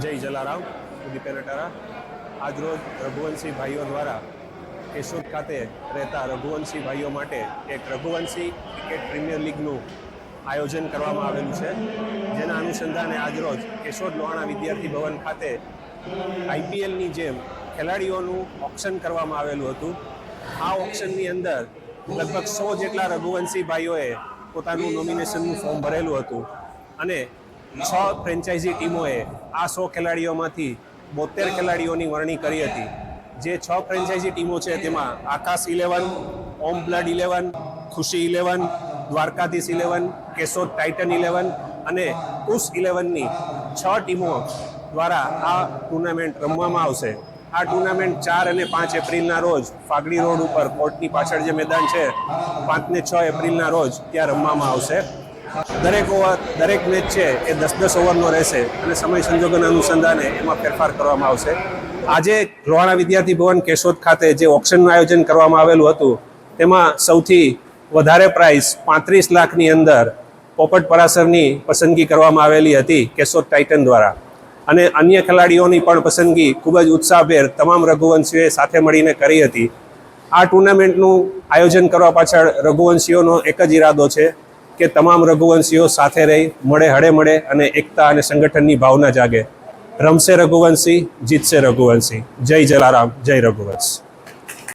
જય જલારામ ઉદીપેન અટારા આજરોજ રઘુવંશી ભાઈઓ દ્વારા કેશોદ ખાતે રહેતા રઘુવંશી ભાઈઓ માટે એક રઘુવંશી ક્રિકેટ પ્રીમિયર લીગનું આયોજન કરવામાં આવેલું છે, જેના અનુસંધાને આજરોજ કેશોદ લોહાણા વિદ્યાર્થી ભવન ખાતે આઈપીએલની જેમ ખેલાડીઓનું ઓક્શન કરવામાં આવેલું હતું. આ ઓક્શનની અંદર લગભગ 100 જેટલા રઘુવંશી ભાઈઓએ પોતાનું નોમિનેશનનું ફોર્મ ભરેલું હતું અને 6 ફ્રેન્ચાઇઝી ટીમોએ આ 100 ખેલાડીઓમાંથી 72 ખેલાડીઓની વરણી કરી હતી. જે 6 ફ્રેન્ચાઇઝી ટીમો છે તેમાં આકાશ 11, ઓમ બ્લડ 11, ખુશી 11, દ્વારકાધીશ 11, કેશોદ ટાઇટન 11 અને કુશ 11ની 6 ટીમો દ્વારા આ ટુર્નામેન્ટ રમવામાં આવશે. આ ટુર્નામેન્ટ 4 અને 5 એપ્રિલના રોજ ફાગડી રોડ ઉપર કોર્ટની પાછળ જે મેદાન છે 5 ને 6 એપ્રિલના રોજ ત્યાં રમવામાં આવશે. દરેક મેચ છે એ 10-10 ઓવરનો રહેશે અને સમય સંજોગોના અનુસંધાને એમાં ફેરફાર કરવામાં આવશે. આજે લોહાણા વિદ્યાર્થી ભવન કેશોદ ખાતે જે ઓક્શનનું આયોજન કરવામાં આવેલું હતું તેમાં સૌથી વધારે પ્રાઇઝ 35 લાખની અંદર પોપટ પરાસરની પસંદગી કરવામાં આવેલી હતી કેશોદ ટાઇટન દ્વારા, અને અન્ય ખેલાડીઓની પણ પસંદગી ખૂબ જ ઉત્સાહભેર તમામ રઘુવંશીઓએ સાથે મળીને કરી હતી. આ ટુર્નામેન્ટનું આયોજન કરવા પાછળ રઘુવંશીઓનો એક જ ઈરાદો છે કે તમામ રઘુવંશીઓ સાથે રહી હળે મળે અને એકતા અને સંગઠનની ભાવના જાગે. રમશે રઘુવંશી, જીતશે રઘુવંશી. જય જલારામ, જય રઘુવંશ.